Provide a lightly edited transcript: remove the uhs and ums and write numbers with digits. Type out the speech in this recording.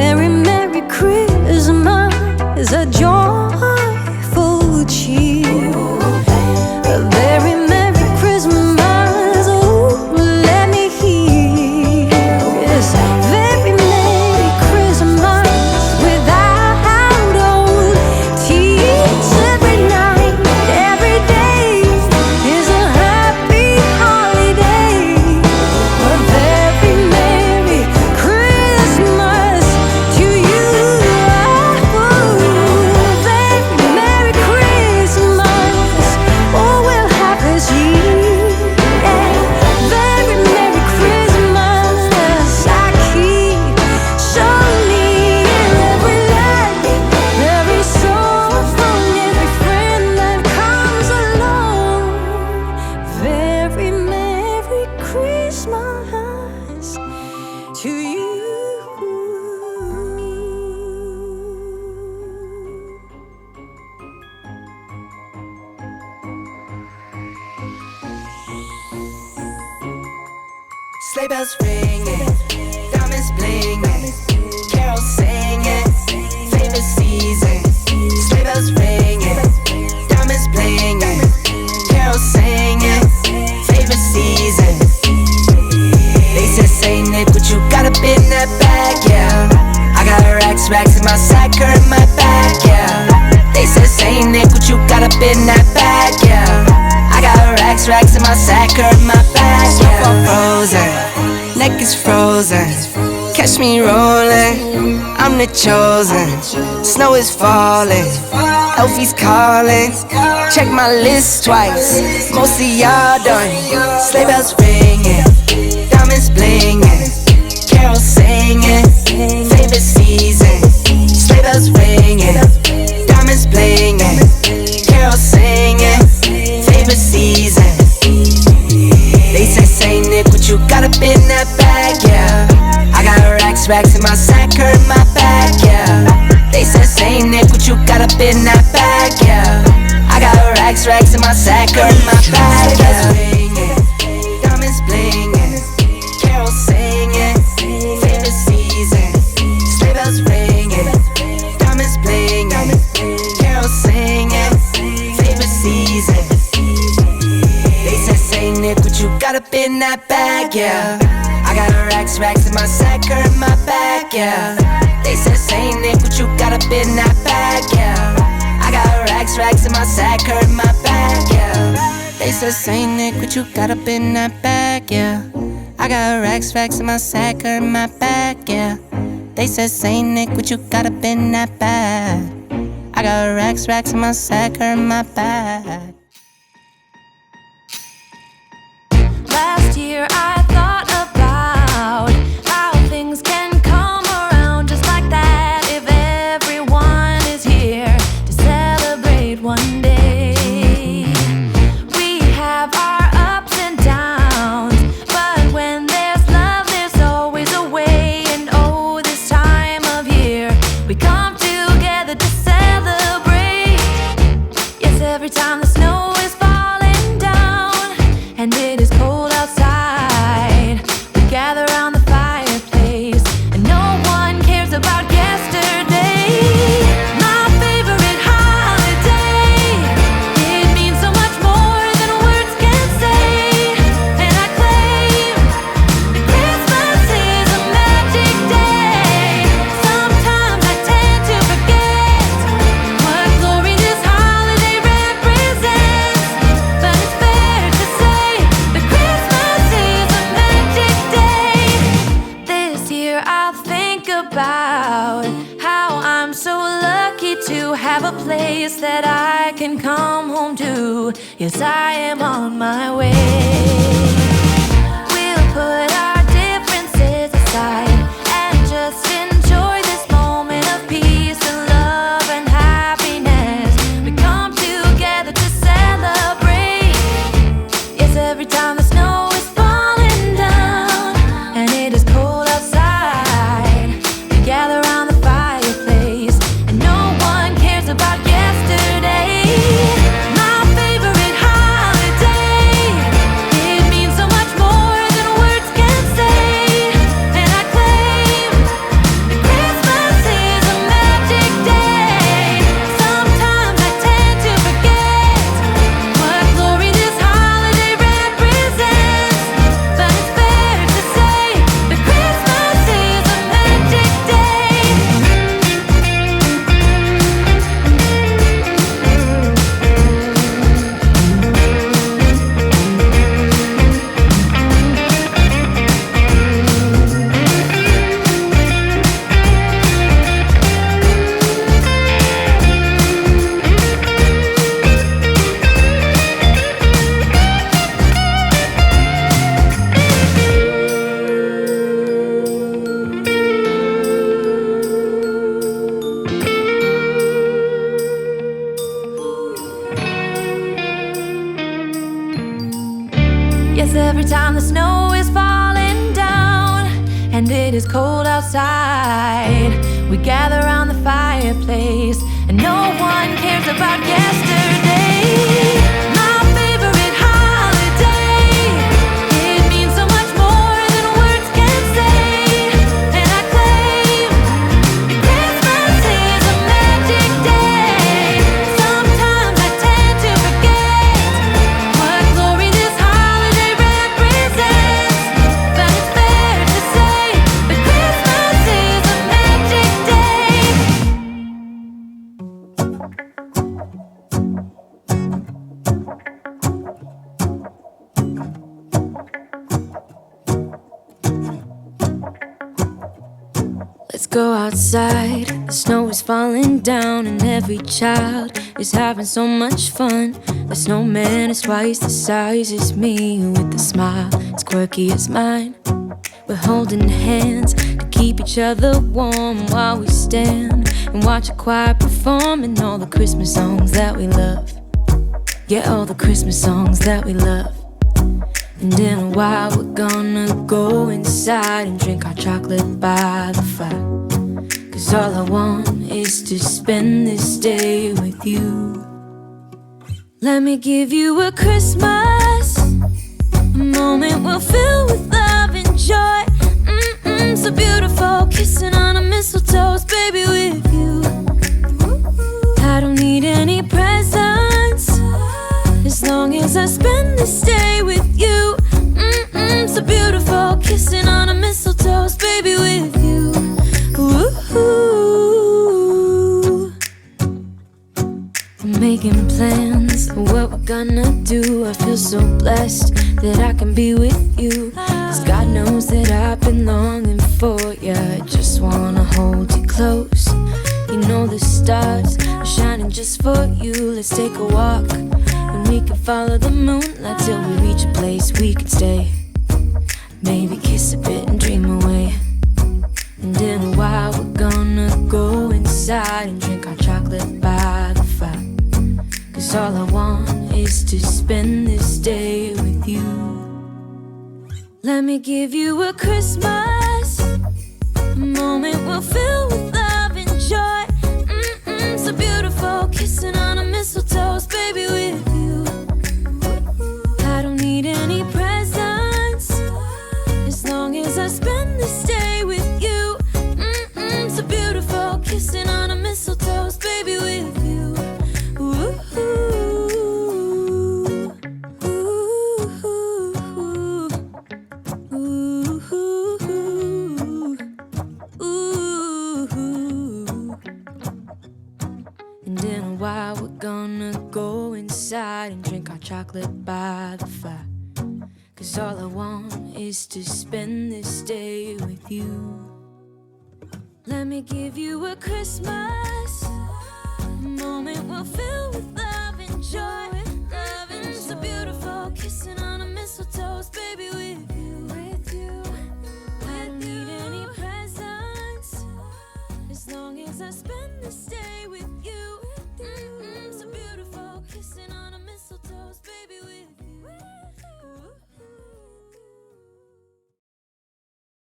very Merry Christmas, a joyful cheer. A very Merry Christmas, oh, let me hear. Yes, very Merry Christmas without old tears. Every night, every day is a happy holiday. A very Merry Christmas to you. Very Merry Christmas, oh, we'll have this year. Very Merry Christmas, I keep so near. Every light, every soul from every friend that comes along. Very Merry Christmas to you. Sleigh bells ringing, diamonds blinging, carols singing, favorite season. Sleigh bells ringing, diamonds blinging, carols singing, favorite season. They said, Saint Nick, what you got up in that bag, yeah? I got racks in my sack or in my bag, yeah. They said, Saint Nick, what you got up in that bag, yeah? I got racks in my sack or in my bag, yeah. Snowfall frozen, neck is frozen. Catch me rolling, I'm the chosen. Snow is falling, Elfie's calling. Check my list twice, most of y'all done. Sleigh bells ringing, diamonds blinging, carols singing, favorite season. Sleigh bells ringing, diamonds blinging, carols singing, favorite season. They say, Saint Nick, what you got up in that bag, yeah? I got racks in my sack or in my bag, yeah. They said, Saint Nick, what you got up in that bag, yeah? I got racks in my sack or in my bag, yeah. Ringing, diamonds blinging, carols singing, favorite season. Sleigh bells ringing, diamonds blinging, carols singing, favorite season. They said, Saint Nick, what you got up in that bag, yeah? I got racks in my sack or in my bag, yeah. They said, Saint Nick, what you got up in that bag, yeah? I got racks in my sack or in my bag, yeah. They said, Saint Nick, what you got up in that bag, yeah? I got racks in my sack or in my bag, yeah. They said, Saint Nick, what you got up in that bag? I got racks in my sack or in my bag. Last year I thought about how things can come around just like that if everyone is here to celebrate one day. We have our ups and downs, but when there's love there's always a way. And oh, this time of year we come together to celebrate. Yes, every time the snow is falling down and it is cold outside, we gather around the fireplace and no one cares about yesterday. My favorite holiday, it means so much more than words can say. And I claim that Christmas is a magic day. Sometimes I tend to forget what glory this holiday represents, but it's fair to say that Christmas is a magic day. This year I'll think about how I'm so lucky to have a place that I can come home to. Yes, I am on my way. We'll put our differences aside and just enjoy this moment of peace and love and happiness. We come together to celebrate. Yes, every time the snow is falling down and it is cold outside, we gather around the fireplace and no one cares about yesterday. My favorite holiday, it means so much more than words can outside. We gather around the fireplace, and no one cares about yesterday. My favorite holiday, it means so much more than words can say. And I claim Christmas is a magic day. Sometimes I tend to forget what glory this holiday represents, but it's fair to say that Christmas is a magic day. Let's go outside, the snow is falling down, and every child is having so much fun. The snowman is twice the size as me, with a smile as quirky as mine. We're holding hands to keep each other warm while we stand and watch a choir performing all the Christmas songs that we love. Yeah, all the Christmas songs that we love. And in a while we're gonna go inside and drink our chocolate by the fire. 'Cause all I want is to spend this day with you. Let me give you a Christmas, a moment we'll fill with love and joy. So beautiful, kissing on a mistletoe, baby, with you. I don't need any presents, as long as I spend this day with you. So beautiful, kissing on a mistletoe, baby, with you. Ooh. I'm making plans for what we're gonna do. I feel so blessed that I can be with you, 'cause God knows that I've been longing for you. I just wanna hold you close. You know the stars are shining just for you. Let's take a walk, and we can follow the moonlight till we reach a place we can stay. Maybe kiss a bit and dream away. And in a while we're gonna go inside and drink our chocolate by the fire. 'Cause all I want is to spend this day with you. Let me give you a Christmas, a moment we'll fill with love and joy. So beautiful, kissing on a mistletoe, baby, with you. I don't need any presents, as long as I spend this day with you. So beautiful, kissing on a mistletoe, baby, with you. Ooh. And in a while we're gonna go inside and drink our chocolate by the fire. 'Cause all I want is to spend this day with you. Let me give you a Christmas, a moment we'll fill with love and joy. Love and so beautiful, kissing on a mistletoe, baby, with you. I don't need any presents, as long as I spend